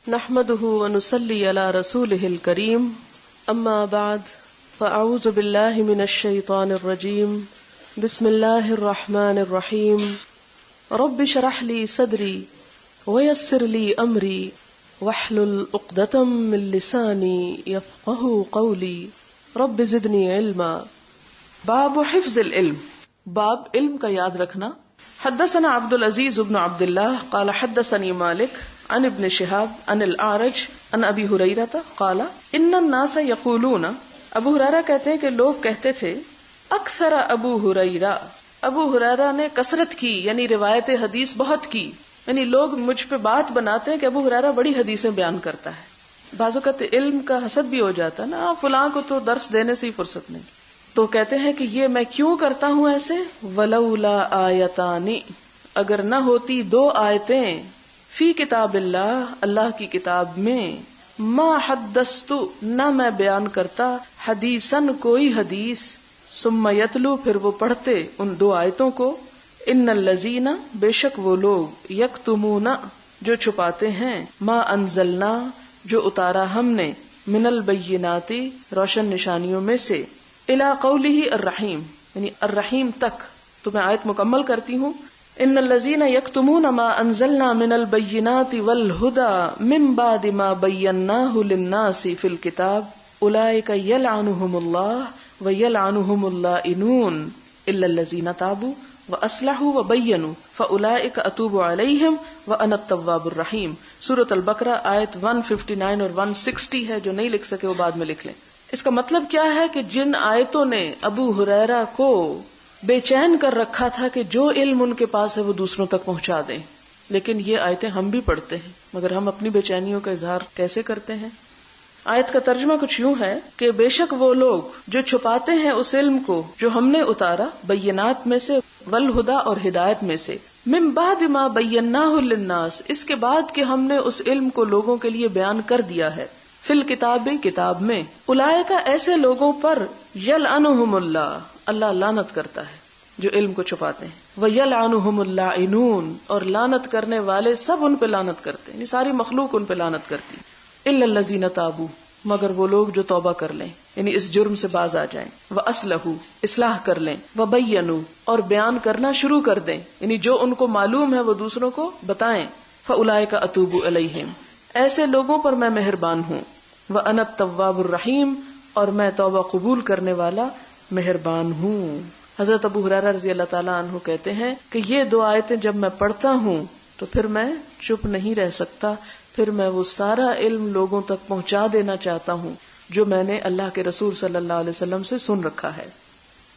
نحمده ونصلي على رسوله الكريم اما بعد فاعوذ بالله من الشيطان الرجيم بسم الله الرحمن الرحيم رب اشرح لي صدري ويسر لي امري واحلل عقدة من لساني يفقهوا قولي رب زدني علما. باب حفظ العلم، باب علم کا یاد رکھنا. حدثنا عبد العزيز بن عبد الله قال حدثني مالك عن ابن شهاب عن الأعرج عن ابی ہریرہ قال ان الناس یقولون، ابو ہریرہ کہتے ہیں کہ لوگ کہتے تھے اکثر ابو ہریرہ، ابو ہریرہ نے کثرت کی، یعنی روایت حدیث بہت کی، یعنی لوگ مجھ پہ بات بناتے ہیں کہ ابو ہریرہ بڑی حدیثیں بیان کرتا ہے. بعض اوقات علم کا حسد بھی ہو جاتا ہے نا، فلاں کو تو درس دینے سے ہی فرصت نہیں. تو کہتے ہیں کہ یہ میں کیوں کرتا ہوں ایسے، ولولا آیتان، اگر نہ ہوتی دو آیتیں، فی کتاب اللہ، اللہ کی کتاب میں، ما حدثت، نہ میں بیان کرتا، حدیثن کوئی حدیث، ثم یتلو، پھر وہ پڑھتے ان دو آیتوں کو، ان الذین، بے شک وہ لوگ، یکتمون، جو چھپاتے ہیں، ما انزلنا، جو اتارا ہم نے، من البینات، روشن نشانیوں میں سے، الی قولہ الرحیم، یعنی الرحیم تک. تو میں آیت مکمل کرتی ہوں. ان الذین یکتمون ما انزلنا من البینات والہدی من بعد ما بیناہ للناس فی الکتاب اولئک یلعنہم اللہ ویلعنہم اللائنون الا الذین تابوا واصلحوا وبینوا فاولئک اتوب علیہم وانا التواب الرحیم. سورۃ البقرہ آیت 159 اور 160 ہے، جو نہیں لکھ سکے وہ بعد میں لکھ لیں. اس کا مطلب کیا ہے کہ جن آیتوں نے ابو ہریرہ کو بے چین کر رکھا تھا کہ جو علم ان کے پاس ہے وہ دوسروں تک پہنچا دیں، لیکن یہ آیتیں ہم بھی پڑھتے ہیں، مگر ہم اپنی بے چینیوں کا اظہار کیسے کرتے ہیں. آیت کا ترجمہ کچھ یوں ہے کہ بے شک وہ لوگ جو چھپاتے ہیں اس علم کو جو ہم نے اتارا، بینات میں سے، والہدی اور ہدایت میں سے، من بعد ما بیناہ للناس، اس کے بعد کہ ہم نے اس علم کو لوگوں کے لیے بیان کر دیا ہے، فی الکتاب، کتاب میں، اولئک، ایسے لوگوں پر، یلعنہم اللہ، اللہ لعنت کرتا ہے جو علم کو چھپاتے ہیں، ویلعنہم اللائنون، اور لعنت کرنے والے سب ان پہ لعنت کرتے ہیں، یعنی ساری مخلوق ان پہ لعنت کرتی، الا الذین تابوا، مگر وہ لوگ جو توبہ کر لیں، یعنی اس جرم سے باز آ جائیں، واصلحوا، اصلاح کر لیں، وبینوا، اور بیان کرنا شروع کر دیں، یعنی جو ان کو معلوم ہے وہ دوسروں کو بتائیں، فاولئک اتوب علیہم، ایسے لوگوں پر میں مہربان ہوں، وانا التواب الرحیم، اور میں توبہ قبول کرنے والا مہربان ہوں. حضرت ابو ہریرہ رضی اللہ تعالیٰ عنہ کہتے ہیں کہ یہ دو آیتیں جب میں پڑھتا ہوں تو پھر میں چپ نہیں رہ سکتا، پھر میں وہ سارا علم لوگوں تک پہنچا دینا چاہتا ہوں جو میں نے اللہ کے رسول صلی اللہ علیہ وسلم سے سن رکھا ہے.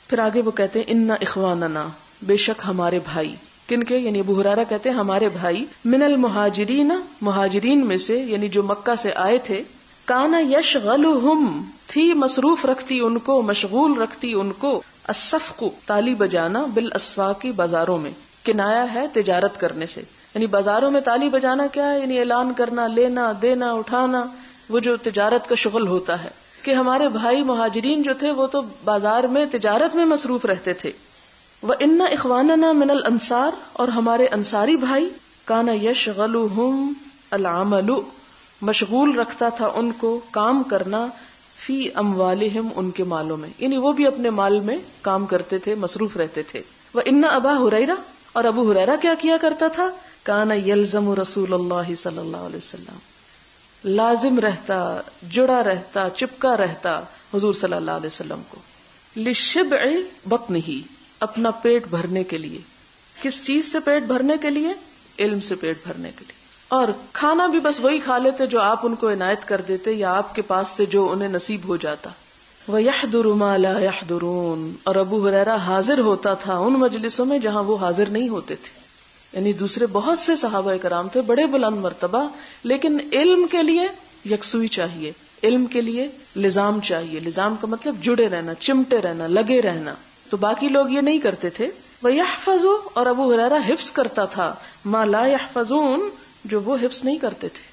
پھر آگے وہ کہتے ہیں ان اخواننا، بے شک ہمارے بھائی، کن کے، یعنی ابو ہریرہ کہتے ہیں ہمارے بھائی، من المہاجرین، مہاجرین میں سے، یعنی جو مکہ سے آئے تھے، کانا یشغلہم، تھی مصروف رکھتی ان کو، مشغول رکھتی ان کو، الصفق، تالی بجانا، بالاسواق، بازاروں میں، کنایا ہے تجارت کرنے سے، یعنی بازاروں میں تالی بجانا کیا ہے، یعنی اعلان کرنا، لینا دینا اٹھانا، وہ جو تجارت کا شغل ہوتا ہے، کہ ہمارے بھائی مہاجرین جو تھے وہ تو بازار میں تجارت میں مصروف رہتے تھے. وَإِنَّ إِخْوَانَنَا مِنَ الْأَنصَارِ، اور ہمارے انصاری بھائی، کانا یشغلہم العمل، مشغول رکھتا تھا ان کو کام کرنا، فی اموالہم، ان کے مالوں میں، یعنی وہ بھی اپنے مال میں کام کرتے تھے، مصروف رہتے تھے. وَإِنَّ أَبَا ہریرہ، اور ابو ہریرہ کیا کرتا تھا، کانا یلزم رسول اللہ صلی اللہ علیہ وسلم، لازم رہتا، جڑا رہتا، چپکا رہتا حضور صلی اللہ علیہ وسلم کو، لشبع بطنہ، اپنا پیٹ بھرنے کے لیے. کس چیز سے پیٹ بھرنے کے لیے؟ علم سے پیٹ بھرنے کے لیے. اور کھانا بھی بس وہی کھا لیتے جو آپ ان کو عنایت کر دیتے یا آپ کے پاس سے جو انہیں نصیب ہو جاتا. وَيَحْضُرُ مَا لَا يَحْضُرُونَ، اور ابو ہریرہ حاضر ہوتا تھا ان مجلسوں میں جہاں وہ حاضر نہیں ہوتے تھے. یعنی دوسرے بہت سے صحابہ کرام تھے بڑے بلند مرتبہ، لیکن علم کے لیے یکسوئی چاہیے، علم کے لیے لزام چاہیے. لزام کا مطلب جڑے رہنا، چمٹے رہنا، لگے رہنا. تو باقی لوگ یہ نہیں کرتے تھے. وَيَحْفَظُ، اور ابو ہریرہ حفظ کرتا تھا، مَا لَا يَحْفَظُونَ، جو وہ حفظ نہیں کرتے تھے.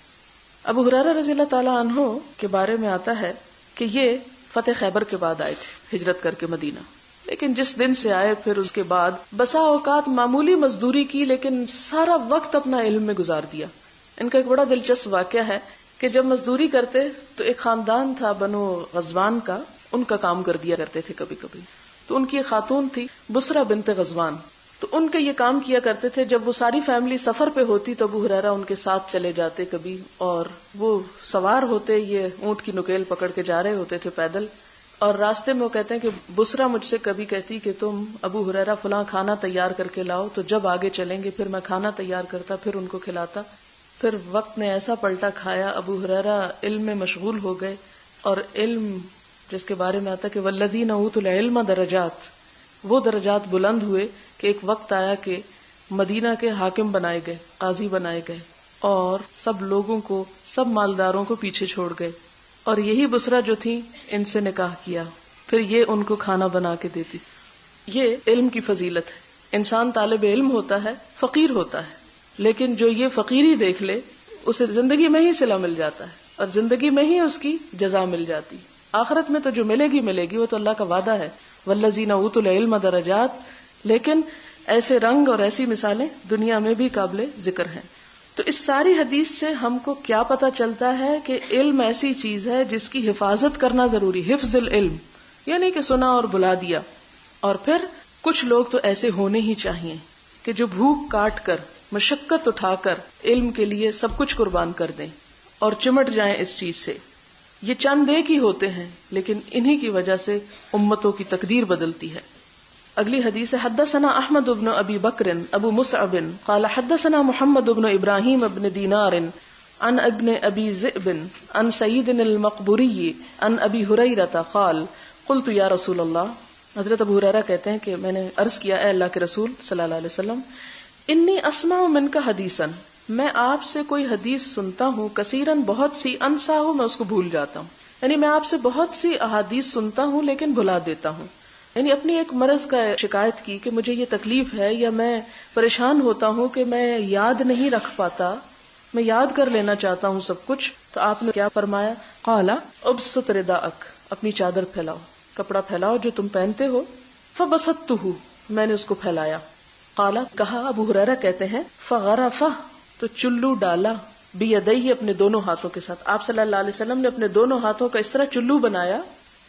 ابو ہریرہ رضی اللہ تعالیٰ عنہ کے بارے میں آتا ہے کہ یہ فتح خیبر کے بعد آئے تھے ہجرت کر کے مدینہ، لیکن جس دن سے آئے پھر اس کے بعد بسا اوقات معمولی مزدوری کی، لیکن سارا وقت اپنا علم میں گزار دیا. ان کا ایک بڑا دلچسپ واقعہ ہے کہ جب مزدوری کرتے تو ایک خاندان تھا بنو غزوان کا، ان کا کام کر دیا کرتے تھے کبھی کبھی. تو ان کی ایک خاتون تھی بسرا بنت غزوان، تو ان کا یہ کام کیا کرتے تھے. جب وہ ساری فیملی سفر پہ ہوتی تو ابو ہریرہ ان کے ساتھ چلے جاتے کبھی، اور وہ سوار ہوتے، یہ اونٹ کی نکیل پکڑ کے جا رہے ہوتے تھے پیدل، اور راستے میں وہ کہتے ہیں کہ بسرا مجھ سے کبھی کہتی کہ تم ابو ہریرہ فلاں کھانا تیار کر کے لاؤ، تو جب آگے چلیں گے پھر میں کھانا تیار کرتا، پھر ان کو کھلاتا. پھر وقت نے ایسا پلٹا کھایا، ابو ہریرہ علم میں مشغول ہو گئے، اور علم جس کے بارے میں آتا کہ والذین اوتوا العلم درجات، وہ درجات بلند ہوئے کہ ایک وقت آیا کہ مدینہ کے حاکم بنائے گئے، قاضی بنائے گئے، اور سب لوگوں کو، سب مالداروں کو پیچھے چھوڑ گئے. اور یہی بسرا جو تھی ان سے نکاح کیا، پھر یہ ان کو کھانا بنا کے دیتی. یہ علم کی فضیلت ہے. انسان طالب علم ہوتا ہے، فقیر ہوتا ہے، لیکن جو یہ فقیری دیکھ لے اسے زندگی میں ہی صلہ مل جاتا ہے، اور زندگی میں ہی اس کی جزا مل جاتی. آخرت میں تو جو ملے گی وہ تو اللہ کا وعدہ ہے، والذین اوتوا العلم درجات. لیکن ایسے رنگ اور ایسی مثالیں دنیا میں بھی قابل ذکر ہیں. تو اس ساری حدیث سے ہم کو کیا پتا چلتا ہے کہ علم ایسی چیز ہے جس کی حفاظت کرنا ضروری. حفظ العلم یعنی کہ سنا اور بلا دیا. اور پھر کچھ لوگ تو ایسے ہونے ہی چاہیے کہ جو بھوک کاٹ کر، مشقت اٹھا کر علم کے لیے سب کچھ قربان کر دیں اور چمٹ جائیں اس چیز سے. یہ چند ایک ہی ہوتے ہیں، لیکن انہی کی وجہ سے امتوں کی تقدیر بدلتی ہے. اگلی حدیث ہے حدثنا احمد بن ابی بکر ابو مصعب قال حدثنا محمد بن ابراہیم بن دینار عن ابن ابی ذئب عن سعید المقبوری عن ابی ہریرہ قال قلت یا رسول اللہ. حضرت ابو ہریرہ کہتے ہیں کہ میں نے عرض کیا اے اللہ کے رسول صلی اللہ علیہ وسلم، انی اسمع منک حدیثا، میں آپ سے کوئی حدیث سنتا ہوں، کثیرن بہت سی، انسا ہوں میں اس کو بھول جاتا ہوں. یعنی میں آپ سے بہت سی احادیث سنتا ہوں لیکن بھلا دیتا ہوں. یعنی اپنی ایک مرض کا شکایت کی کہ مجھے یہ تکلیف ہے، یا میں پریشان ہوتا ہوں کہ میں یاد نہیں رکھ پاتا، میں یاد کر لینا چاہتا ہوں سب کچھ. تو آپ نے کیا فرمایا؟ قال ابسط رداءک، اپنی چادر پھیلاؤ، کپڑا پھیلاؤ جو تم پہنتے ہو. فبسطتہ، میں نے اس کو پھیلایا. قال، کہا ابو ہریرہ کہتے ہیں فغرفہ، تو چلو ڈالا، بیدیہ، اپنے دونوں ہاتھوں کے ساتھ. آپ صلی اللہ علیہ وسلم نے اپنے دونوں ہاتھوں کا اس طرح چلو بنایا،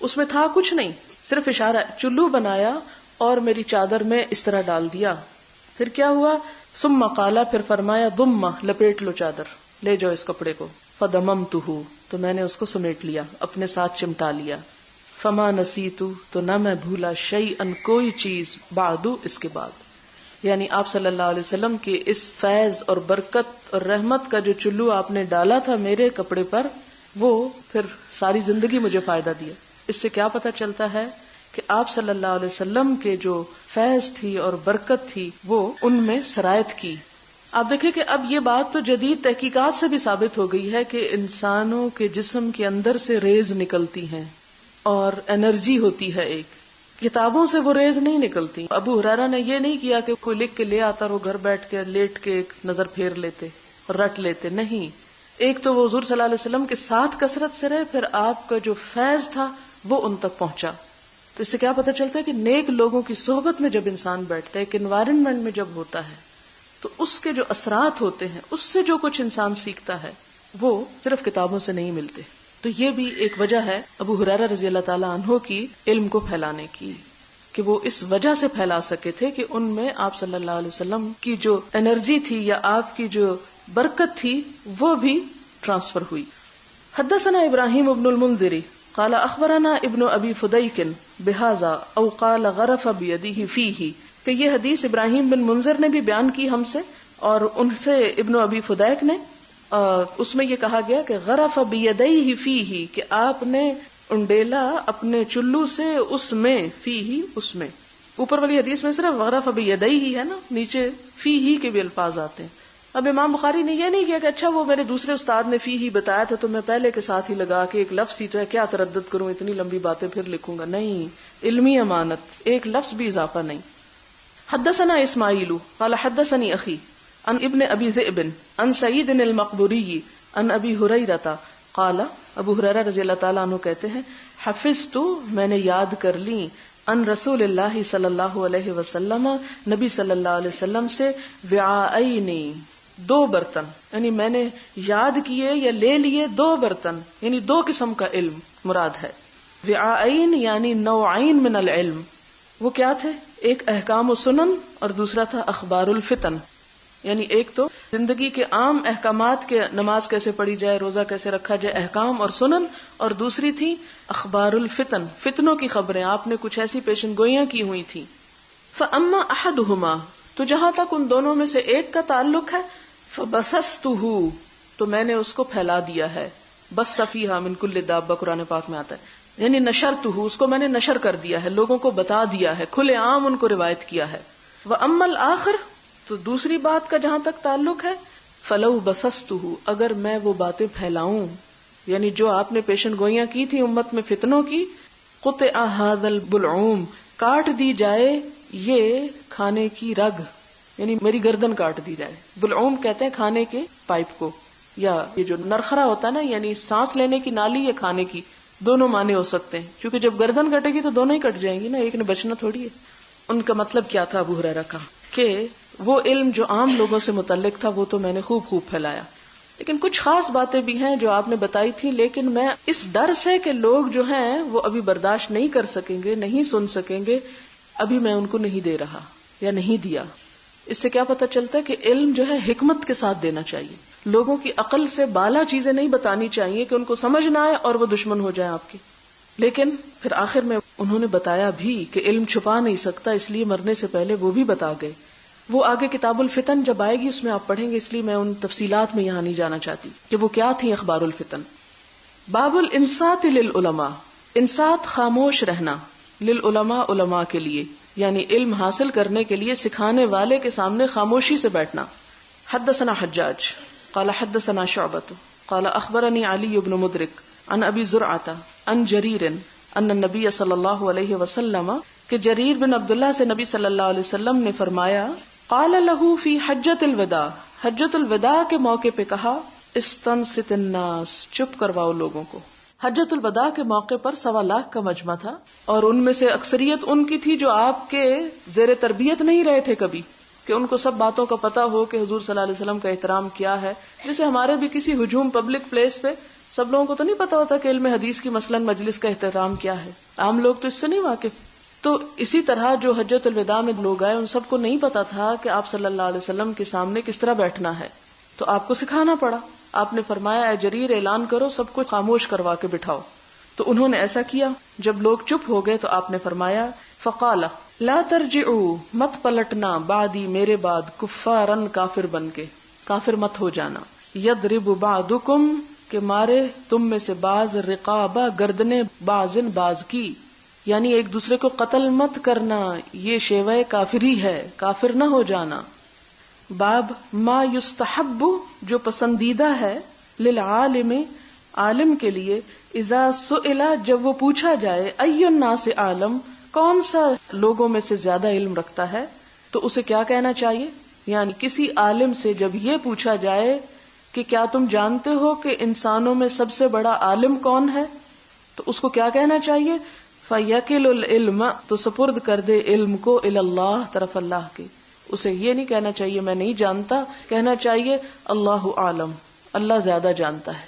اس میں تھا کچھ نہیں، صرف اشارہ، چلو بنایا اور میری چادر میں اس طرح ڈال دیا. پھر کیا ہوا؟ ثم قال، پھر فرمایا ضم، لپیٹ لو چادر، لے جاؤ اس کپڑے کو. فضممتہ، تو میں نے اس کو سمیٹ لیا، اپنے ساتھ چمٹا لیا. فما نسیت، تو نہ میں بھولا، شیئا، کوئی چیز، بعد، اس کے بعد. یعنی آپ صلی اللہ علیہ وسلم کے اس فیض اور برکت اور رحمت کا جو چلو آپ نے ڈالا تھا میرے کپڑے پر، وہ پھر ساری زندگی مجھے فائدہ دیا. اس سے کیا پتہ چلتا ہے کہ آپ صلی اللہ علیہ وسلم کے جو فیض تھی اور برکت تھی وہ ان میں سرایت کی. آپ دیکھیں کہ اب یہ بات تو جدید تحقیقات سے بھی ثابت ہو گئی ہے کہ انسانوں کے جسم کے اندر سے ریز نکلتی ہیں اور انرجی ہوتی ہے ایک. کتابوں سے وہ ریز نہیں نکلتی. ابو ہریرہ نے یہ نہیں کیا کہ کوئی لکھ کے لے آتا اور وہ گھر بیٹھ کے لیٹ کے ایک نظر پھیر لیتے، رٹ لیتے. نہیں، ایک تو وہ حضور صلی اللہ علیہ وسلم کے ساتھ کثرت سے رہے، پھر آپ کا جو فیض تھا وہ ان تک پہنچا. تو اس سے کیا پتہ چلتا ہے کہ نیک لوگوں کی صحبت میں جب انسان بیٹھتا ہے، ایک انوائرنمنٹ میں جب ہوتا ہے، تو اس کے جو اثرات ہوتے ہیں، اس سے جو کچھ انسان سیکھتا ہے وہ صرف کتابوں سے نہیں ملتے. تو یہ بھی ایک وجہ ہے ابو ہریرہ رضی اللہ تعالی عنہ کی علم کو پھیلانے کی، کہ وہ اس وجہ سے پھیلا سکے تھے کہ ان میں آپ صلی اللہ علیہ وسلم کی جو انرجی تھی یا آپ کی جو برکت تھی وہ بھی ٹرانسفر ہوئی. حدثنا ابراہیم ابن المنذر قال اخبرنا ابن ابی فدیک بہذا او قال غرف بیدہ فیہ، کہ یہ حدیث ابراہیم بن منذر نے بھی بیان کی ہم سے، اور ان سے ابن ابی فدیک نے. اس میں یہ کہا گیا کہ غرف بیدیہ فیہ، کہ آپ نے انڈیلا اپنے چلو سے اس میں، فیہ، اس میں. اوپر والی حدیث میں صرف غرف بیدیہ ہی ہے نا، نیچے فیہ کے بھی الفاظ آتے ہیں. اب امام بخاری نے یہ نہیں کیا کہ اچھا وہ میرے دوسرے استاد نے فیہ بتایا تھا تو میں پہلے کے ساتھ ہی لگا کے ایک لفظ ہی تو ہے، کیا تردد کروں، اتنی لمبی باتیں پھر لکھوں گا. نہیں، علمی امانت، ایک لفظ بھی اضافہ نہیں. حدثنا اسماعیل قال حدثني اخی عن ابن ابی ذئب عن سعید المقبوری عن ابی ہریرہ قال، ابو ہریرہ رضی اللہ تعالیٰ عنہ کہتے ہیں حفظت، میں نے یاد کر لی، ان رسول اللہ صلی اللہ علیہ وسلم، نبی صلی اللہ علیہ وسلم سے، وعاءین، دو برتن، یعنی میں نے یاد کیے یا لے لیے 2 برتن، یعنی 2 قسم کا علم مراد ہے. وعائین یعنی نوعین من العلم، وہ کیا تھے؟ ایک احکام و سنن اور دوسرا تھا اخبار الفتن. یعنی ایک تو زندگی کے عام احکامات کے، نماز کیسے پڑھی جائے، روزہ کیسے رکھا جائے، احکام اور سنن، اور دوسری تھی اخبار الفتن، فتنوں کی خبریں. آپ نے کچھ ایسی پیشن گوئیاں کی ہوئی تھی. فاما احدہما، تو جہاں تک ان دونوں میں سے ایک کا تعلق ہے، فبثثتہ، تو میں نے اس کو پھیلا دیا ہے. بس فیہا من کل دابہ قرآن پاک میں آتا ہے، یعنی نشرتہ، اس کو میں نے نشر کر دیا ہے، لوگوں کو بتا دیا ہے، کھلے عام ان کو روایت کیا ہے. واما الآخر، تو دوسری بات کا جہاں تک تعلق ہے، فلو بثثتہ، اگر میں وہ باتیں پھیلاؤں، یعنی جو آپ نے پیشن گوئیاں کی تھی امت میں فتنوں کی، قطع ھذا البلعوم، کاٹ دی جائے یہ کھانے کی رگ، یعنی میری گردن کاٹ دی جائے. بلعوم کہتے ہیں کھانے کے پائپ کو، یا یہ جو نرخرا ہوتا ہے نا، یعنی سانس لینے کی نالی یا کھانے کی، دونوں معنی ہو سکتے ہیں، کیونکہ جب گردن کٹے گی تو دونوں ہی کٹ جائیں گی نا، ایک نے بچنا تھوڑی ہے. ان کا مطلب کیا تھا ابو ہریرہ کا، کہ وہ علم جو عام لوگوں سے متعلق تھا وہ تو میں نے خوب پھیلایا، لیکن کچھ خاص باتیں بھی ہیں جو آپ نے بتائی تھی، لیکن میں اس ڈر سے کہ لوگ جو ہیں وہ ابھی برداشت نہیں کر سکیں گے، نہیں سن سکیں گے، ابھی میں ان کو نہیں دے رہا یا نہیں دیا. اس سے کیا پتہ چلتا ہے کہ علم جو ہے حکمت کے ساتھ دینا چاہیے. لوگوں کی عقل سے بالا چیزیں نہیں بتانی چاہیے کہ ان کو سمجھ نہ آئے اور وہ دشمن ہو جائیں آپ کے. لیکن پھر آخر میں انہوں نے بتایا بھی کہ علم چھپا نہیں سکتا، اس لیے مرنے سے پہلے وہ بھی بتا گئے. وہ آگے کتاب الفتن جب آئے گی اس میں آپ پڑھیں گے، اس لیے میں ان تفصیلات میں یہاں نہیں جانا چاہتی کہ وہ کیا تھی اخبار الفتن. باب الانصات للعلماء، انصات خاموش رہنا، للعلماء علماء کے لیے، یعنی علم حاصل کرنے کے لیے سکھانے والے کے سامنے خاموشی سے بیٹھنا. حدثنا حجاج قال حدثنا شعبۃ قال اخبرني علی بن مدرک عن ابی زرعۃ عن جریر ان النبی صلی اللہ علیہ وسلم، کہ جریر بن عبداللہ سے نبی صلی اللہ علیہ وسلم نے فرمایا، قال له فی حجۃ الوداع، حجۃ الوداع کے موقع پہ کہا، استنصت الناس، چپ کرواؤ لوگوں کو. حجۃ الوداع کے موقع پر 1.25 لاکھ کا مجمع تھا، اور ان میں سے اکثریت ان کی تھی جو آپ کے زیر تربیت نہیں رہے تھے کبھی، کہ ان کو سب باتوں کا پتہ ہو کہ حضور صلی اللہ علیہ وسلم کا احترام کیا ہے. جیسے ہمارے بھی کسی ہجوم پبلک پلیس پہ سب لوگوں کو تو نہیں پتا ہوتا کہ علم حدیث کی مثلاً مجلس کا احترام کیا ہے، عام لوگ تو اس سے نہیں واقف. تو اسی طرح جو حجۃ الوداع میں لوگ آئے ان سب کو نہیں پتا تھا کہ آپ صلی اللہ علیہ وسلم کے سامنے کس طرح بیٹھنا ہے، تو آپ کو سکھانا پڑا. آپ نے فرمایا، اے جریر اعلان کرو، سب کو خاموش کروا کے بٹھاؤ. تو انہوں نے ایسا کیا. جب لوگ چپ ہو گئے تو آپ نے فرمایا، فقال لا ترجعوا، مت پلٹنا، بعدی، میرے بعد، کفارن، کافر بن کے، کافر مت ہو جانا. یضرب بعضکم، کہ مارے تم میں سے بعض، رقابہ، گردنے، بعضن، بعض کی، یعنی ایک دوسرے کو قتل مت کرنا، یہ شیوہ کافری ہے، کافر نہ ہو جانا. باب ما یستحب، جو پسندیدہ ہے، للعالم، عالم کے لیے، اذا سئل، جب وہ پوچھا جائے، ای الناس عالم، کون سا لوگوں میں سے زیادہ علم رکھتا ہے، تو اسے کیا کہنا چاہیے. یعنی کسی عالم سے جب یہ پوچھا جائے کہ کیا تم جانتے ہو کہ انسانوں میں سب سے بڑا عالم کون ہے، تو اس کو کیا کہنا چاہیے، فَيَكِلُ الْعِلْمَ، تو سپرد کر دے علم کو، الی اللہ، طرف اللہ کے. اسے یہ نہیں کہنا چاہیے میں نہیں جانتا، کہنا چاہیے اللہ عالم، اللہ زیادہ جانتا ہے.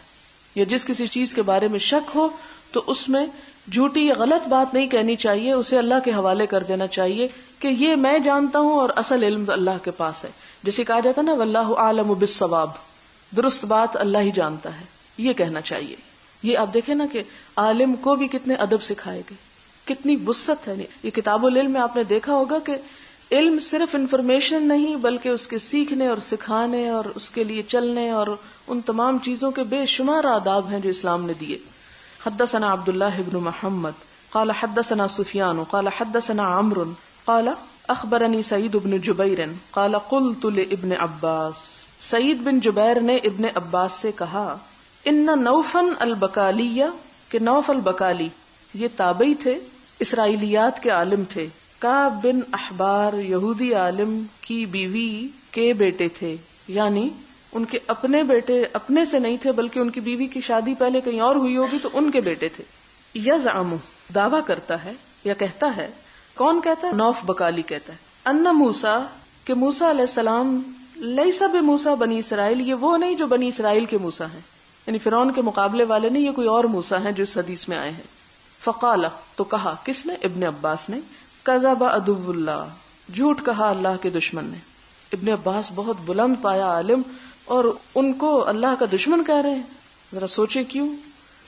یا جس کسی چیز کے بارے میں شک ہو تو اس میں جھوٹی یا غلط بات نہیں کہنی چاہیے، اسے اللہ کے حوالے کر دینا چاہیے کہ یہ میں جانتا ہوں اور اصل علم اللہ کے پاس ہے. جیسے کہا جاتا نا، واللہ اعلم بالصواب، درست بات اللہ ہی جانتا ہے، یہ کہنا چاہیے. یہ آپ دیکھیں نا کہ عالم کو بھی کتنے ادب سکھائے گئے، کتنی وسعت ہے. یہ کتاب العلم میں آپ نے دیکھا ہوگا کہ علم صرف انفارمیشن نہیں، بلکہ اس کے سیکھنے اور سکھانے اور اس کے لیے چلنے اور ان تمام چیزوں کے بے شمار آداب ہیں جو اسلام نے دیے. حدثنا عبداللہ بن محمد قال حدثنا سفیان قال حدثنا عمرو قال اخبرنی سعید بن جبیر قال قلت لابن عباس، سعید بن جبیر نے ابن عباس سے کہا، ان نوفل البکالیہ، کہ نوف البکالی یہ تابعی تھے، اسرائیلیات کے عالم تھے. کعب بن احبار یہودی عالم کی بیوی کے بیٹے تھے، یعنی ان کے اپنے بیٹے اپنے سے نہیں تھے بلکہ ان کی بیوی کی شادی پہلے کہیں اور ہوئی ہوگی تو ان کے بیٹے تھے. یزعم، دعویٰ کرتا ہے یا کہتا ہے، کون کہتا ہے، نوف بکالی کہتا ہے، ان موسیٰ، کہ موسیٰ علیہ السلام لیس بموسیٰ بنی اسرائیل، یہ وہ نہیں جو بنی اسرائیل کے موسیٰ ہیں، یعنی فرعون کے مقابلے والے نہیں، یہ کوئی اور موسیٰ ہیں جو اس حدیث میں آئے ہیں. فقال، تو کہا کس نے؟ ابن عباس نے. کذب عدو اللہ، جھوٹ کہا اللہ کے دشمن نے. ابن عباس بہت بلند پایا عالم، اور ان کو اللہ کا دشمن کہہ رہے ہیں. ذرا سوچے کیوں؟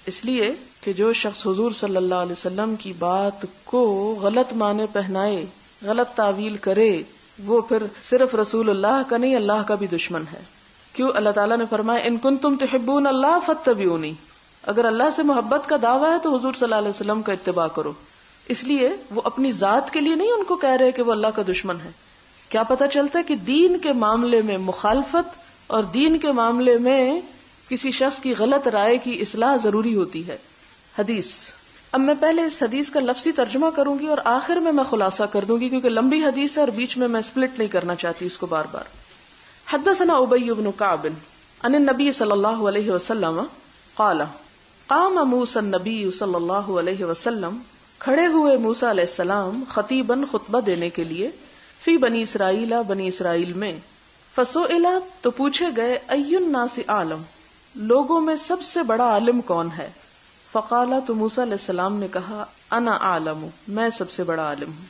اس لیے کہ جو شخص حضور صلی اللہ علیہ وسلم کی بات کو غلط معنی پہنائے، غلط تعویل کرے، وہ پھر صرف رسول اللہ کا نہیں، اللہ کا بھی دشمن ہے. کیوں؟ اللہ تعالیٰ نے فرمایا ان کنتم تحبون اللہ فاتبعونی، اگر اللہ سے محبت کا دعویٰ ہے تو حضور صلی اللہ علیہ وسلم کا اتباع کرو. اس لیے وہ اپنی ذات کے لیے نہیں ان کو کہہ رہے کہ وہ اللہ کا دشمن ہے. کیا پتہ چلتا ہے کہ دین کے معاملے میں مخالفت اور دین کے معاملے میں کسی شخص کی غلط رائے کی اصلاح ضروری ہوتی ہے. حدیث. اب میں پہلے اس حدیث کا لفظی ترجمہ کروں گی اور آخر میں خلاصہ کر دوں گی، کیونکہ لمبی حدیث ہے اور بیچ میں سپلٹ نہیں کرنا چاہتی اس کو بار بار. حدثنا ابی بن کعب عن النبی صلی اللہ علیہ وسلم قال قام موسیٰ النبی صلی اللہ علیہ وسلم، کھڑے ہوئے موسیٰ علیہ السلام خطیباً خطبہ دینے کے لیے، فی بنی اسرائیل بنی اسرائیل میں. فسئل، تو پوچھے گئے، ای الناس اعلم، لوگوں میں سب سے بڑا عالم کون ہے؟ فقال، تو موسیٰ علیہ السلام نے کہا، انا اعلم، میں سب سے بڑا عالم ہوں.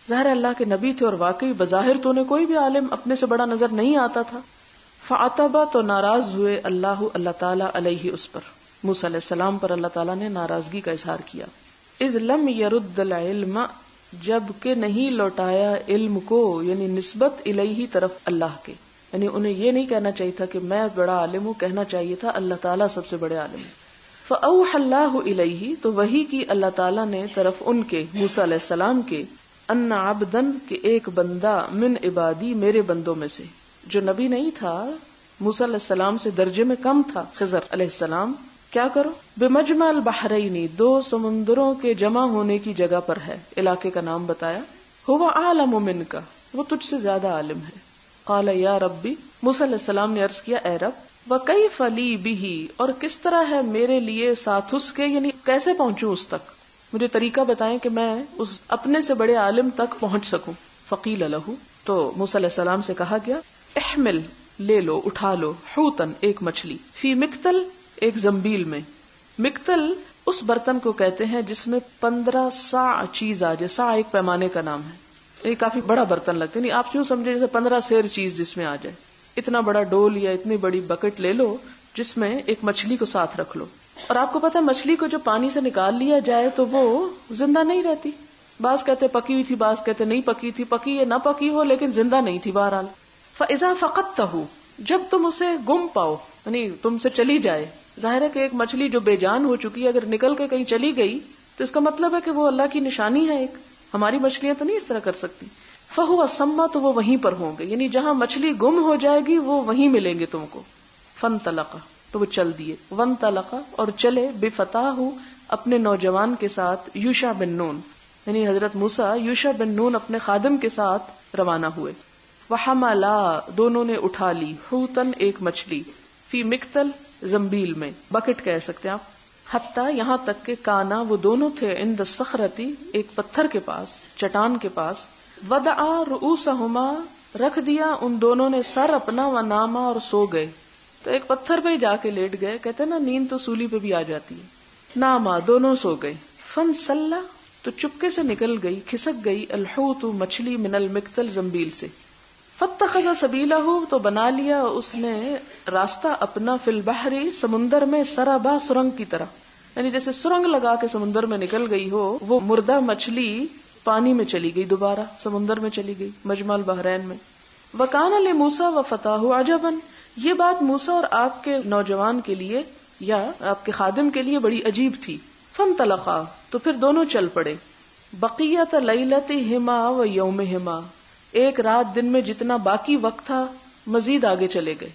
ظاہر اللہ کے نبی تھے اور واقعی بظاہر تو انہیں کوئی بھی عالم اپنے سے بڑا نظر نہیں آتا تھا. فعتب، تو ناراض ہوئے اللہ تعالیٰ علیہ، اس پر، موسیٰ علیہ السلام پر اللہ تعالیٰ نے ناراضگی کا اظہار کیا. اذ لم يرد العلم، جب کہ نہیں لوٹایا علم کو، یعنی نسبت الیہ طرف اللہ کے، یعنی انہیں یہ نہیں کہنا چاہیے تھا کہ میں بڑا عالم ہوں، کہنا چاہیے تھا اللہ تعالیٰ سب سے بڑے عالم ہیں. فأوحى اللہ الیہ، تو وحی کی اللہ تعالیٰ نے طرف ان کے، موسیٰ علیہ السلام کے، ان عبدن، کہ ایک بندہ، من عبادی، میرے بندوں میں سے، جو نبی نہیں تھا، موسیٰ علیہ السلام سے درجے میں کم تھا، خضر علیہ السلام. کیا کرو؟ بمجمع البحرین، دو سمندروں کے جمع ہونے کی جگہ پر ہے، علاقے کا نام بتایا. ہوا اعلم منک، وہ تجھ سے زیادہ عالم ہے. قال یا ربی، موسیٰ علیہ السلام نے عرض کیا، اے رب، وکیف لی بہ، اور کس طرح ہے میرے لیے ساتھ اس کے، یعنی کیسے پہنچوں اس تک، مجھے طریقہ بتائیں کہ میں اس اپنے سے بڑے عالم تک پہنچ سکوں. فقیل لہ، تو موسیٰ علیہ السلام سے کہا گیا، احمل، لے لو، اٹھا لو، حوتن، ایک مچھلی، فی مکتل، ایک زنبیل میں. مکتل اس برتن کو کہتے ہیں جس میں 15 صاع چیز آ جائے. صاع ایک پیمانے کا نام ہے، یہ کافی بڑا برتن لگتا ہے، نہیں آپ یوں سمجھے جیسے 15 سیر چیز جس میں آ جائے. اتنا بڑا ڈول یا اتنی بڑی بکٹ لے لو جس میں ایک مچھلی کو ساتھ رکھ لو. اور آپ کو پتا مچھلی کو جو پانی سے نکال لیا جائے تو وہ زندہ نہیں رہتی. بعض کہتے پکی ہوئی تھی، بعض کہتے نہیں پکی تھی، پکی یا نہ پکی ہو لیکن زندہ نہیں تھی بہرحال. فَإِذَا فَقَدْتَهُ، جب تم اسے گم پاؤ، یعنی تم سے چلی جائے. ظاہر ہے کہ ایک مچھلی جو بے جان ہو چکی ہے اگر نکل کے کہیں چلی گئی تو اس کا مطلب ہے کہ وہ اللہ کی نشانی ہے. ایک ہماری مچھلیاں تو نہیں اس طرح کر سکتی. فَهُوَ ثَمَّ، تو وہ وہیں پر ہوں گے، یعنی جہاں مچھلی گم ہو جائے گی وہ وہیں ملیں گے تم کو. فَانْطَلَقَ، تو وہ چل دیے. وَانْطَلَقَ، اور چلے، بِفَتَاهُ، اپنے نوجوان کے ساتھ، یوشع بن نون، یعنی حضرت موسیٰ یوشع بن نون اپنے خادم کے ساتھ روانہ ہوئے. وَحَمَلَا، دونوں نے اٹھا لی، حوتن، ایک مچھلی، فی مکتل، زنبیل میں، بکٹ کہہ سکتے ہیں آپ. حتیٰ، یہاں تک کہ کانا، وہ دونوں تھے، عند الصخرۃ، ایک پتھر کے پاس، چٹان کے پاس. وضع رؤوسہما، رکھ دیا ان دونوں نے سر اپنا، وناما، اور سو گئے. تو ایک پتھر پہ ہی جا کے لیٹ گئے. کہتے ہیں نا نیند تو سولی پہ بھی آ جاتی ہے. ناما، دونوں سو گئے. فانسلّ، تو چپکے سے نکل گئی، کھسک گئی، الحوت، مچھلی، من المکتل، زنبیل سے. فاتخذ سبیلہ، تو بنا لیا اس نے راستہ اپنا، فی البحر، سمندر میں، سرابا، سرنگ کی طرح، یعنی جیسے سرنگ لگا کے سمندر میں نکل گئی ہو. وہ مردہ مچھلی پانی میں چلی گئی، دوبارہ سمندر میں چلی گئی، مجمع البحرین میں. وکان لموسیٰ وفتاہ عجبا، یہ بات موسیٰ اور آپ کے نوجوان کے لیے یا آپ کے خادم کے لیے بڑی عجیب تھی. فانطلقا، تو پھر دونوں چل پڑے. بقیت لیلتہما و یومہما، ایک رات دن میں جتنا باقی وقت تھا مزید آگے چلے گئے.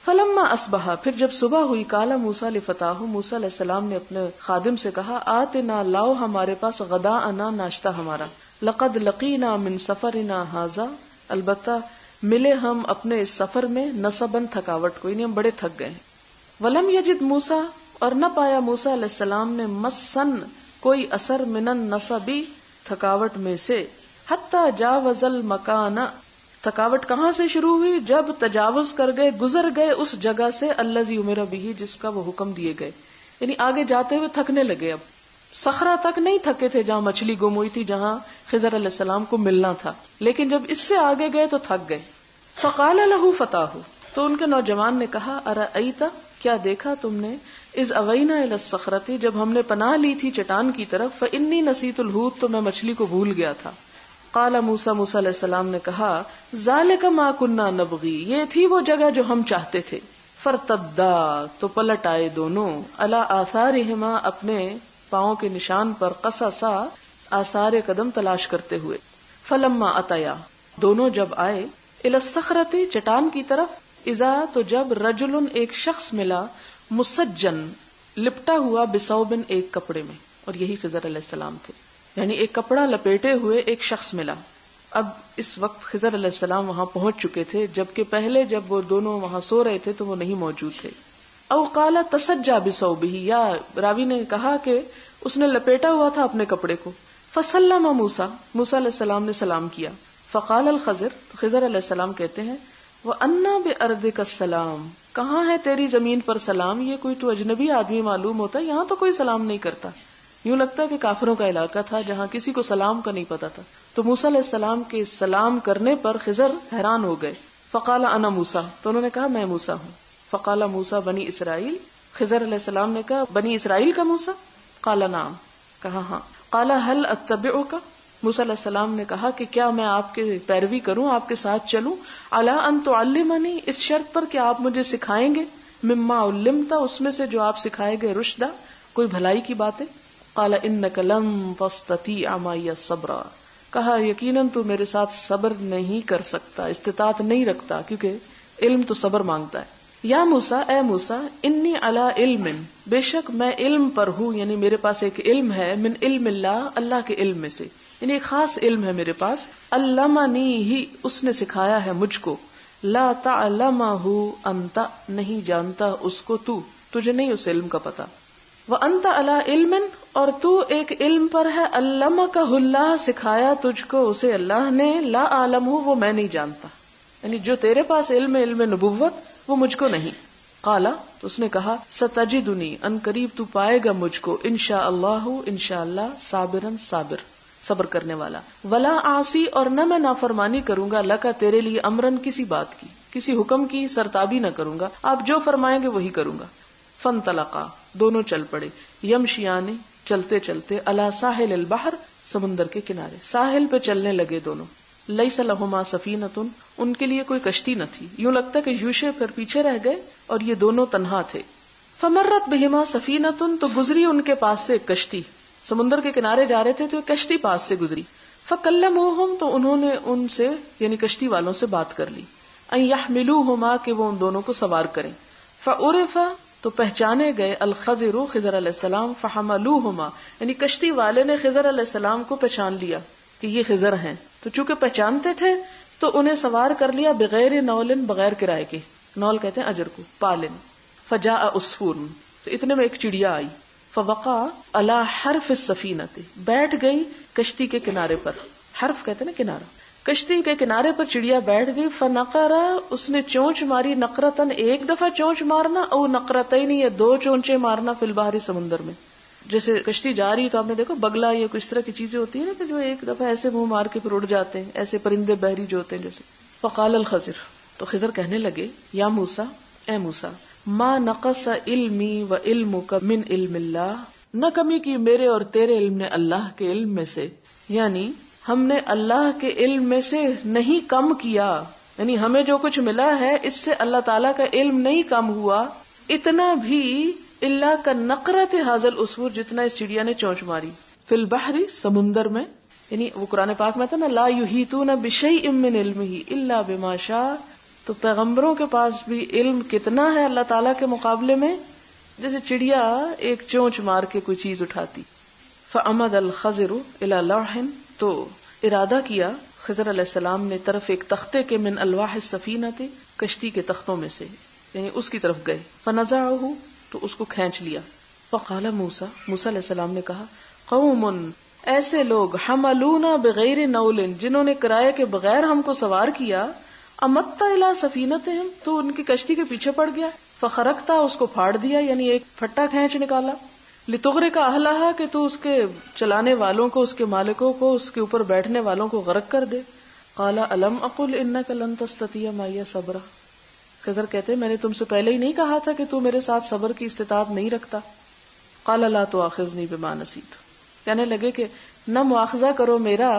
فلما اصبحا، پھر جب صبح ہوئی، قال موسیٰ لفتاہ، موسیٰ علیہ السلام نے اپنے خادم سے کہا، آتنا، لاؤ ہمارے پاس، غداءنا، ناشتہ ہمارا. لقد لقینا من سفرنا ھذا، البتہ ملے ہم اپنے اس سفر میں، نصباً، تھکاوٹ کو، یعنی ہم بڑے تھک گئے. ولم یجد موسیٰ، اور نہ پایا موسیٰ علیہ السلام نے، مسن، کوئی اثر، من النصب، تھکاوٹ میں سے. حتی جاوز المکان، تھکاوٹ کہاں سے شروع ہوئی؟ جب تجاوز کر گئے، گزر گئے اس جگہ سے الذی امر بہ، جس کا وہ حکم دیے گئے. یعنی آگے جاتے ہوئے تھکنے لگے. اب صخرہ تک نہیں تھکے تھے جہاں مچھلی گم ہوئی تھی، جہاں خضر علیہ السلام کو ملنا تھا، لیکن جب اس سے آگے گئے تو تھک گئے. فقال له فتاہ، تو ان کے نوجوان نے کہا ارأیت، کیا دیکھا تم نے، اذ اوینا الی الصخرۃ، جب ہم نے پناہ لی تھی چٹان کی طرف، فانی نسیت الحوت، تو میں مچھلی کو بھول گیا تھا. قال موسیٰ، موسیٰ علیہ السلام نے کہا ذالک ما کنا نبغی، یہ تھی وہ جگہ جو ہم چاہتے تھے. فرتدا، تو پلٹ آئے دونوں، علی آثارہما، اپنے پاؤں کے نشان پر، قصصا، آثار قدم تلاش کرتے ہوئے. فلما اتیا، دونوں جب آئے، الی الصخرۃ، چٹان کی طرف، اذا، تو جب، رجل، ایک شخص ملا، مسجن، لپٹا ہوا، بثوب، ایک کپڑے میں، اور یہی خضر علیہ السلام تھے. یعنی ایک کپڑا لپیٹے ہوئے ایک شخص ملا. اب اس وقت خضر علیہ السلام وہاں پہنچ چکے تھے، جبکہ پہلے جب وہ دونوں وہاں سو رہے تھے تو وہ نہیں موجود تھے. او قال تسجى بثوبه، یا راوی نے کہا کہ اس نے لپیٹا ہوا تھا اپنے کپڑے کو. فسلم موسیٰ، موسیٰ علیہ السلام نے سلام کیا. فقال الخضر، تو خضر علیہ السلام کہتے ہیں وَأَنَّا بِأَرْضِكَ السَّلَامُ، کہاں ہے تیری زمین پر سلام؟ یہ کوئی تو اجنبی آدمی معلوم ہوتا ہے، یہاں تو کوئی سلام نہیں کرتا. یوں لگتا ہے کہ کافروں کا علاقہ تھا جہاں کسی کو سلام کا نہیں پتا تھا. تو موسیٰ علیہ السلام کے سلام کرنے پر خضر حیران ہو گئے. فقال انا موسیٰ، تو انہوں نے کہا میں موسیٰ ہوں. فقال موسیٰ بنی اسرائیل، خضر علیہ السلام نے کہا بنی اسرائیل کا موسیٰ؟ قال نعم، کہا ہاں. قال هل اتبعک، موسیٰ علیہ السلام نے کہا کہ کیا میں آپ کے پیروی کروں، آپ کے ساتھ چلوں، علی ان تعلمنی، اس شرط پر کہ آپ مجھے سکھائیں گے، مما علمت، اس میں سے جو آپ سکھائے گئے، رشدہ، کوئی بھلائی کی باتیں. قال انک لن تستطیع معی صبرا، کہا یقیناً تو میرے ساتھ صبر نہیں کر سکتا، استطاعت نہیں رکھتا، کیونکہ علم تو صبر مانگتا ہے. یا موسیٰ، اے موسیٰ، انی علی علم، بے شک میں علم پر ہوں، یعنی میرے پاس ایک علم ہے، من علم اللہ، اللہ کے علم میں سے، یعنی ایک خاص علم ہے میرے پاس. علمنی ہی، اس نے سکھایا ہے مجھ کو، لا تعلمہ انت، نہیں جانتا اس کو تو، تجھے نہیں اس علم کا پتا. وانت علی علم، اور تو ایک علم پر ہے، علمک اللہ، سکھایا تجھ کو اسے اللہ نے، لا عالمہ، وہ میں نہیں جانتا، یعنی جو تیرے پاس علم، علم نبوت، وہ مجھ کو نہیں. قالا، تو اس نے کہا ستجدنی، ان قریب تو پائے گا مجھ کو، انشاء اللہ، انشاء اللہ، صابرا، صابر، صبر کرنے والا، ولا عاصی، اور نہ میں نافرمانی کروں گا، لکا، تیرے لیے، امرن، کسی بات کی، کسی حکم کی سرتابی نہ کروں گا، آپ جو فرمائیں گے وہی کروں گا. فانطلقا، دونوں چل پڑے، یمشیان، چلتے چلتے، علی ساحل البحر، سمندر کے کنارے، ساحل پہ چلنے لگے دونوں. لیس لہما سفینۃ، ان کے لیے کوئی کشتی نہ تھی. یوں لگتا کہ یوشع پھر پیچھے رہ گئے اور یہ دونوں تنہا تھے. فمرت بہما سفینۃ، تو گزری ان کے پاس سے ایک کشتی، سمندر کے کنارے جا رہے تھے تو ایک کشتی پاس سے گزری. فکلموہم، تو انہوں نے ان سے، یعنی کشتی والوں سے بات کر لی، ان یحملوہما، کہ وہ ان دونوں کو سوار کریں. فعرف، تو پہچانے گئے، الخضر، خضر علیہ السلام، فحملوہما، یعنی کشتی والے نے خضر علیہ السلام کو پہچان لیا کہ یہ خضر ہیں، تو چونکہ پہچانتے تھے تو انہیں سوار کر لیا، بغیر نول، بغیر کرائے کے، نول کہتے ہیں اجر کو، پالن. فجاء عصفور، تو اتنے میں ایک چڑیا آئی، فوقع علی حرف السفینۃ، بیٹھ گئی کشتی کے کنارے پر، حرف کہتے ہیں نا کنارہ، کشتی کے کنارے پر چڑیا بیٹھ گئی. فنقرا، اس نے چونچ ماری، نقرتن، ایک دفعہ چونچ مارنا، او نقرتین، یا دو چونچے مارنا، فی البحر، سمندر میں. جیسے کشتی جا رہی تو آپ نے دیکھو بگلا یا کس طرح کی چیزیں ہوتی ہیں نا کہ جو ایک دفعہ ایسے منہ مار کے پھر اڑ جاتے ہیں، ایسے پرندے بحری جو ہوتے ہیں جیسے. فقال الخضر، تو خضر کہنے لگے، یا موسیٰ، اے موسیٰ، ما نقص علمی و علمک من علم اللہ، نہ کمی کی میرے اور تیرے علم نے اللہ کے علم میں سے، یعنی ہم نے اللہ کے علم میں سے نہیں کم کیا، یعنی ہمیں جو کچھ ملا ہے اس سے اللہ تعالیٰ کا علم نہیں کم ہوا اتنا بھی، اللہ کا نقرت حاضل اسور، جتنا اس چڑیا نے چونچ ماری، فی البحر، سمندر میں. یعنی وہ قرآن پاک میں تھا نا، لا یحیطون بشیء من علمہ الا بما شاء، تو پیغمبروں کے پاس بھی علم کتنا ہے اللہ تعالیٰ کے مقابلے میں، جیسے چڑیا ایک چونچ مار کے کوئی چیز اٹھاتی. فعمد الخضر الی لوح، تو ارادہ کیا خضر علیہ السلام نے طرف ایک تختے کے، من الواح السفینۃ، کشتی کے تختوں میں سے، یعنی اس کی طرف گئے. فنزعہ، تو اس کو کھینچ لیا. فقال موسیٰ، موسیٰ علیہ السلام نے کہا، قوم ایسے لوگ حملونا بغیر نول، جنہوں نے کرائے کے بغیر ہم کو سوار کیا، امتا الی سفینتہم، تو ان کی کشتی کے پیچھے پڑ گیا، فخرقتا، اس کو پھاڑ دیا، یعنی ایک پھٹا کھینچ نکالا، لتغرق اہلہا، کہ تو اس کے چلانے والوں کو، اس کے مالکوں کو، اس کے اوپر بیٹھنے والوں کو غرق کر دے۔ قال الم اقل انک لن تستطیع معی صبرا، خضر کہتے میں نے تم سے پہلے ہی نہیں کہا تھا کہ تو میرے ساتھ صبر کی استطاعت نہیں رکھتا۔ قال لا تؤاخذنی بما نسیت، کہنے لگے کہ نہ مواخذہ کرو میرا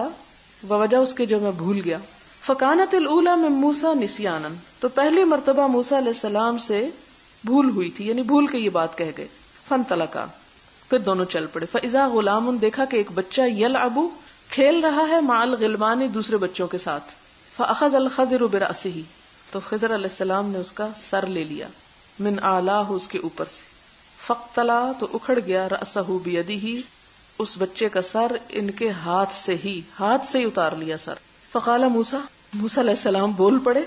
بوجہ اس کے جو میں بھول گیا۔ فکانت الاولی من موسیٰ نسیانا، تو پہلی مرتبہ موسیٰ علیہ السلام سے بھول ہوئی تھی، یعنی بھول کے یہ بات کہہ گئے۔ فانطلقا، پھر دونوں چل پڑے۔ فاذا غلام، دیکھا کہ ایک بچہ یلعب، کھیل رہا ہے، مع الغلمان، دوسرے بچوں کے ساتھ۔ فاخذ الخضر برأسہ، تو خضر علیہ السلام نے اس کا سر لے لیا، من اعلاہ، اس کے اوپر سے۔ فاقتلا، تو اکھڑ گیا، رأسہ بیدہ، اس بچے کا سر ان کے ہاتھ سے ہی اتار لیا سر۔ فقال موسیٰ، موسیٰ علیہ السلام بول پڑے،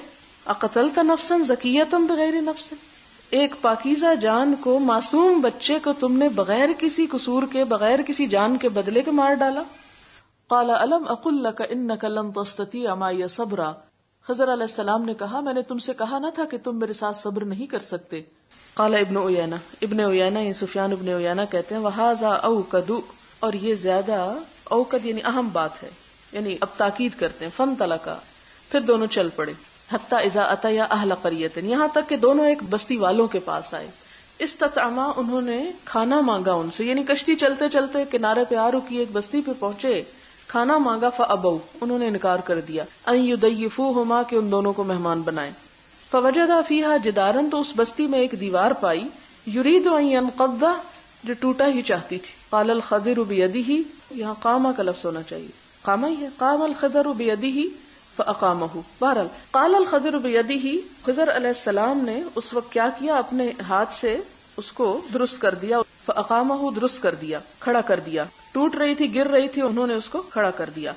اقتلت نفسا زکیۃ بغیر نفس، ایک پاکیزہ جان کو، معصوم بچے کو تم نے بغیر کسی قصور کے، بغیر کسی جان کے بدلے کے مار ڈالا۔ قال الم اقل لک انک لن تستطیع معی صبرا، خضر علیہ السلام نے کہا میں نے تم سے کہا نہ تھا کہ تم میرے ساتھ صبر نہیں کر سکتے۔ قال ابن عیینہ، یہ سفیان ابن عیینہ کہتے ہیں وہذا اوکد، اور یہ زیادہ اوکد یعنی اہم بات ہے، یعنی اب تاکید کرتے ہیں۔ فانطلقا، پھر دونوں چل پڑے، حتی اذا اتیا اہل قریۃ، یہاں تک کہ دونوں ایک بستی والوں کے پاس آئے۔ استطعما، انہوں نے کھانا مانگا ان سے، یعنی کشتی چلتے چلتے کنارے پہ آ رکی، ایک بستی پہ پہنچے، کھانا مانگا، فابوا، انہوں نے انکار کر دیا، ان یضیفوہما، کہ ان دونوں کو مہمان بنائیں۔ فوجدا فیہا جدارا، تو اس بستی میں ایک دیوار پائی، یرید ان ینقض، جو ٹوٹا ہی چاہتی تھی۔ قال الخضر بیدہ، یہاں قامہ کا لفظ ہونا چاہیے، قامہ ہی ہے، قام الخضر بیدہ فاقامہ۔ بہرحال قال الخضر بیدہ، خضر علیہ السلام نے اس وقت کیا کیا، اپنے ہاتھ سے اس کو درست کر دیا، فاقامہ، درست کر دیا، کھڑا کر دیا، ٹوٹ رہی تھی، گر رہی تھی، انہوں نے اس کو کھڑا کر دیا۔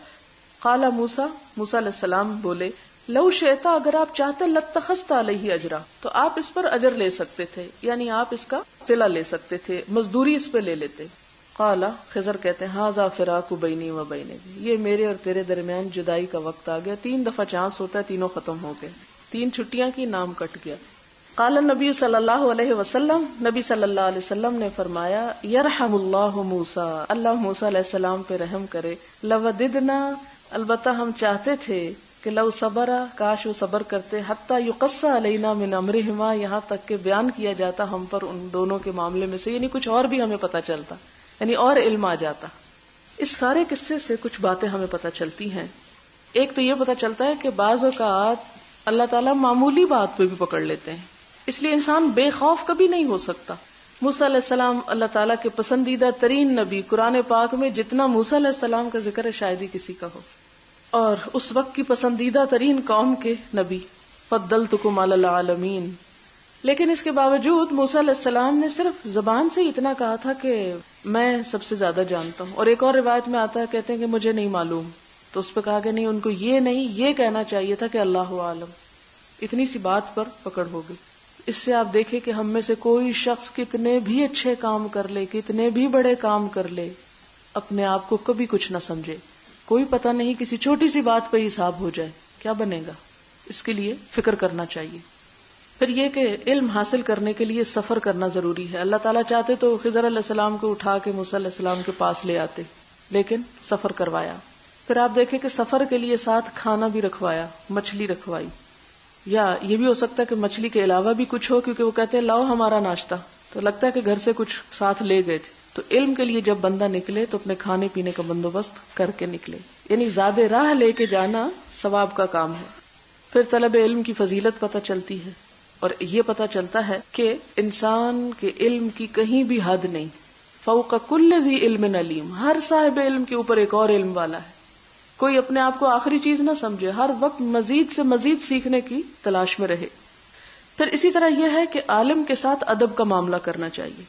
قال موسیٰ، موسیٰ علیہ السلام بولے، لو شئتا، اگر آپ چاہتے، لاتخذت علیہ اجرا، تو آپ اس پر اجر لے سکتے تھے، یعنی آپ اس کا صلہ لے سکتے تھے، مزدوری اس پہ لے لیتے۔ قال، خضر کہتے ہیں ھذا فراق بینی و بینک، یہ میرے اور تیرے درمیان جدائی کا وقت آ گیا، 3 دفعہ چانس ہوتا ہے، تینوں ختم ہو گئے، 3 چھٹیاں کی، نام کٹ گیا۔ قال النبی صلی اللہ علیہ وسلم، نبی صلی اللہ علیہ وسلم نے فرمایا، یرحم اللہ موسیٰ، اللہ موسیٰ علیہ السلام پہ رحم کرے، لوددنا، البتہ ہم چاہتے تھے کہ لو صبرا، کاش وہ صبر کرتے، حتی یقص علینا من امرہما، یہاں تک کہ بیان کیا جاتا ہم پر ان دونوں کے معاملے میں سے، یعنی کچھ اور بھی ہمیں پتہ چلتا، یعنی اور علم آ جاتا۔ اس سارے قصے سے کچھ باتیں ہمیں پتہ چلتی ہیں۔ ایک تو یہ پتہ چلتا ہے کہ بعض اوقات اللہ تعالیٰ معمولی بات پہ بھی پکڑ لیتے ہیں، اس لیے انسان بے خوف کبھی نہیں ہو سکتا۔ موسیٰ علیہ السلام اللہ تعالیٰ کے پسندیدہ ترین نبی، قرآن پاک میں جتنا موسیٰ علیہ السلام کا ذکر ہے شاید ہی کسی کا ہو، اور اس وقت کی پسندیدہ ترین قوم کے نبی، فضلتکم علی العالمین۔ لیکن اس کے باوجود موسیٰ علیہ السلام نے صرف زبان سے اتنا کہا تھا کہ میں سب سے زیادہ جانتا ہوں، اور ایک اور روایت میں آتا ہے کہتے ہیں کہ مجھے نہیں معلوم، تو اس پہ کہا کہ نہیں، ان کو یہ نہیں، یہ کہنا چاہیے تھا کہ اللہ عالم۔ اتنی سی بات پر پکڑ ہو گئی۔ اس سے آپ دیکھیں کہ ہم میں سے کوئی شخص کتنے بھی اچھے کام کر لے، کتنے بھی بڑے کام کر لے، اپنے آپ کو کبھی کچھ نہ سمجھے، کوئی پتہ نہیں، کسی چھوٹی سی بات پہ حساب ہو جائے، کیا بنے گا؟ اس کے لیے فکر کرنا چاہیے۔ پھر یہ کہ علم حاصل کرنے کے لیے سفر کرنا ضروری ہے۔ اللہ تعالیٰ چاہتے تو خضر علیہ السلام کو اٹھا کے موسیٰ علیہ السلام کے پاس لے آتے، لیکن سفر کروایا۔ پھر آپ دیکھیں کہ سفر کے لیے ساتھ کھانا بھی رکھوایا، مچھلی رکھوائی، یا یہ بھی ہو سکتا ہے کہ مچھلی کے علاوہ بھی کچھ ہو، کیونکہ وہ کہتے ہیں لاؤ ہمارا ناشتہ، تو لگتا ہے کہ گھر سے کچھ ساتھ لے گئے تھے۔ تو علم کے لیے جب بندہ نکلے تو اپنے کھانے پینے کا بندوبست کر کے نکلے، یعنی زیادہ راہ لے کے جانا ثواب کا کام ہے۔ پھر طلب علم کی فضیلت پتہ چلتی ہے، اور یہ پتہ چلتا ہے کہ انسان کے علم کی کہیں بھی حد نہیں، فوق کل ذی علم علیم، ہر صاحب علم کے اوپر ایک اور علم والا ہے۔ کوئی اپنے آپ کو آخری چیز نہ سمجھے، ہر وقت مزید سے مزید سیکھنے کی تلاش میں رہے۔ پھر اسی طرح یہ ہے کہ عالم کے ساتھ ادب کا معاملہ کرنا چاہیے۔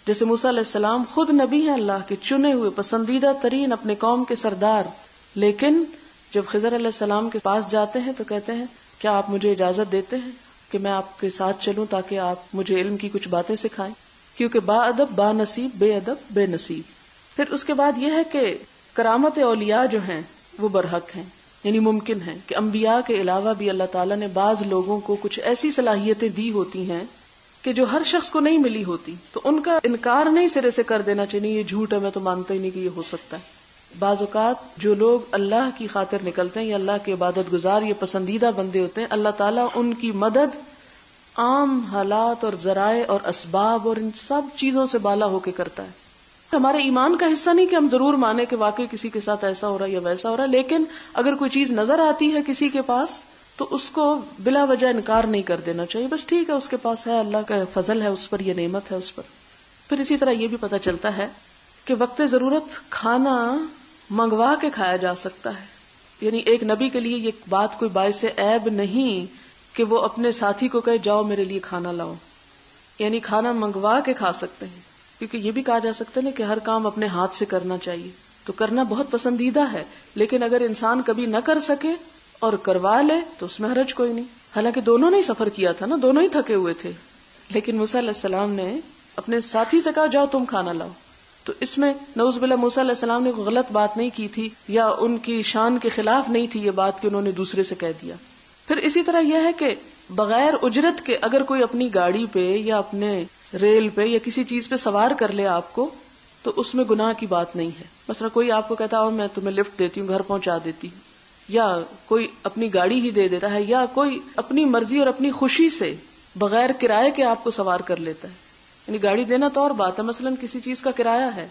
جیسے موسیٰ علیہ السلام خود نبی ہیں، اللہ کے چنے ہوئے، پسندیدہ ترین، اپنے قوم کے سردار، لیکن جب خضر علیہ السلام کے پاس جاتے ہیں تو کہتے ہیں کیا آپ مجھے اجازت دیتے ہیں کہ میں آپ کے ساتھ چلوں تاکہ آپ مجھے علم کی کچھ باتیں سکھائیں، کیونکہ با ادب با نصیب، بے ادب بے نصیب۔ پھر اس کے بعد یہ ہے کہ کرامت اولیاء جو ہیں وہ برحق ہیں، یعنی ممکن ہے کہ انبیاء کے علاوہ بھی اللہ تعالیٰ نے بعض لوگوں کو کچھ ایسی صلاحیتیں دی ہوتی ہیں کہ جو ہر شخص کو نہیں ملی ہوتی، تو ان کا انکار نہیں سرے سے کر دینا چاہیے یہ جھوٹ ہے، میں تو مانتا ہی نہیں کہ یہ ہو سکتا ہے۔ بعض اوقات جو لوگ اللہ کی خاطر نکلتے ہیں یا اللہ کے عبادت گزار یہ پسندیدہ بندے ہوتے ہیں، اللہ تعالیٰ ان کی مدد عام حالات اور ذرائع اور اسباب اور ان سب چیزوں سے بالا ہو کے کرتا ہے۔ ہمارے ایمان کا حصہ نہیں کہ ہم ضرور مانیں کہ واقعی کسی کے ساتھ ایسا ہو رہا ہے یا ویسا ہو رہا ہے، لیکن اگر کوئی چیز نظر آتی ہے کسی کے پاس تو اس کو بلا وجہ انکار نہیں کر دینا چاہیے، بس ٹھیک ہے اس کے پاس ہے، اللہ کا فضل ہے اس پر، یہ نعمت ہے اس پر۔ پھر اسی طرح یہ بھی پتہ چلتا ہے کہ وقت ضرورت کھانا منگوا کے کھایا جا سکتا ہے، یعنی ایک نبی کے لیے یہ بات کوئی باعث عیب نہیں کہ وہ اپنے ساتھی کو کہے جاؤ میرے لیے کھانا لاؤ، یعنی کھانا منگوا کے کھا سکتے ہیں، کیونکہ یہ بھی کہا جا سکتا ہے نا کہ ہر کام اپنے ہاتھ سے کرنا چاہیے، تو کرنا بہت پسندیدہ ہے، لیکن اگر انسان کبھی نہ کر سکے اور کروا لے تو اس میں حرج کوئی نہیں۔ حالانکہ دونوں نے سفر کیا تھا نا، دونوں ہی تھکے ہوئے تھے، لیکن موسیٰ علیہ السلام نے اپنے ساتھی سے کہا جاؤ تم کھانا لاؤ، تو اس میں نعوذ باللہ موسیٰ علیہ السلام نے کوئی غلط بات نہیں کی تھی یا ان کی شان کے خلاف نہیں تھی یہ بات کہ انہوں نے دوسرے سے کہہ دیا۔ پھر اسی طرح یہ ہے کہ بغیر اجرت کے اگر کوئی اپنی گاڑی پہ یا اپنے ریل پہ یا کسی چیز پہ سوار کر لے آپ کو تو اس میں گناہ کی بات نہیں ہے۔ مثلا کوئی آپ کو کہتا ہو میں تمہیں لفٹ دیتی ہوں، گھر پہنچا دیتی ہوں، یا کوئی اپنی گاڑی ہی دے دیتا ہے، یا کوئی اپنی مرضی اور اپنی خوشی سے بغیر کرائے کے آپ کو سوار کر لیتا ہے، یعنی گاڑی دینا تو اور بات ہے، مثلا کسی چیز کا کرایہ ہے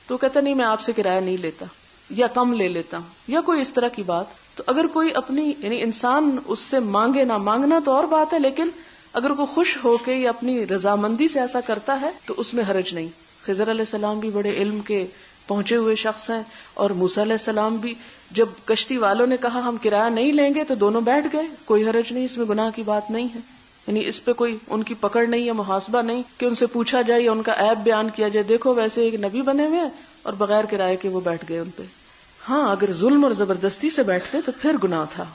تو کہتا نہیں میں آپ سے کرایہ نہیں لیتا یا کم لے لیتا ہوں یا کوئی اس طرح کی بات، تو اگر کوئی اپنی یعنی انسان اس سے مانگے نہ مانگنا تو اور بات ہے، لیکن اگر کوئی خوش ہو کے یا اپنی رضامندی سے ایسا کرتا ہے تو اس میں حرج نہیں۔ خضر علیہ السلام بھی بڑے علم کے پہنچے ہوئے شخص ہیں، اور موسیٰ علیہ السلام بھی جب کشتی والوں نے کہا ہم کرایہ نہیں لیں گے تو دونوں بیٹھ گئے، کوئی حرج نہیں، اس میں گناہ کی بات نہیں ہے، یعنی اس پہ کوئی ان کی پکڑ نہیں یا محاسبہ نہیں کہ ان سے پوچھا جائے یا ان کا عیب بیان کیا جائے، دیکھو ویسے ایک نبی بنے ہوئے ہیں اور بغیر کرائے کے وہ بیٹھ گئے ان پہ۔ ہاں اگر ظلم اور زبردستی سے بیٹھتے تو پھر گناہ تھا۔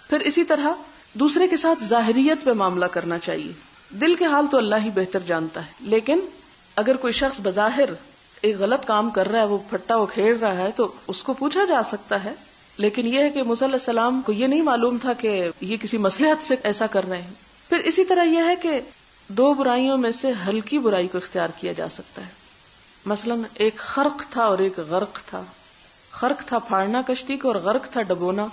پھر اسی طرح دوسرے کے ساتھ ظاہریت پہ معاملہ کرنا چاہیے، دل کے حال تو اللہ ہی بہتر جانتا ہے، لیکن اگر کوئی شخص بظاہر ایک غلط کام کر رہا ہے، وہ پھٹا وہ کھیل رہا ہے تو اس کو پوچھا جا سکتا ہے، لیکن یہ ہے کہ موسیٰ علیہ السلام کو یہ نہیں معلوم تھا کہ یہ کسی مصلحت سے ایسا کر رہے ہیں۔ پھر اسی طرح یہ ہے کہ دو برائیوں میں سے ہلکی برائی کو اختیار کیا جا سکتا ہے، مثلا ایک خرق تھا اور ایک غرق تھا۔ خرق تھا پھاڑنا کشتی کو، اور غرق تھا ڈبونا۔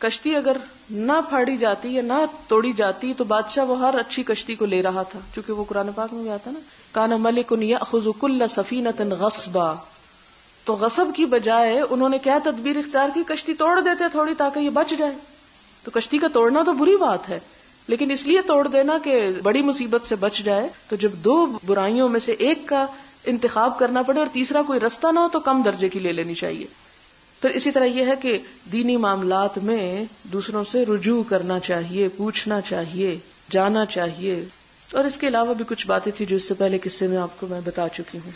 کشتی اگر نہ پھاڑی جاتی یا نہ توڑی جاتی تو بادشاہ وہ ہر اچھی کشتی کو لے رہا تھا، چونکہ وہ قرآن پاک میں بھی آتا نا کان ملک یأخذ کل سفینۃ غصبا، تو غصب کی بجائے انہوں نے کیا تدبیر اختیار کی، کشتی توڑ دیتے تھوڑی تاکہ یہ بچ جائے۔ تو کشتی کا توڑنا تو بری بات ہے، لیکن اس لیے توڑ دینا کہ بڑی مصیبت سے بچ جائے۔ تو جب دو برائیوں میں سے ایک کا انتخاب کرنا پڑے اور تیسرا کوئی رستہ نہ ہو تو کم درجے کی لے لینی چاہیے۔ پھر اسی طرح یہ ہے کہ دینی معاملات میں دوسروں سے رجوع کرنا چاہیے، پوچھنا چاہیے، جانا چاہیے، اور اس کے علاوہ بھی کچھ باتیں تھی جو اس سے پہلے قصے میں آپ کو میں بتا چکی ہوں۔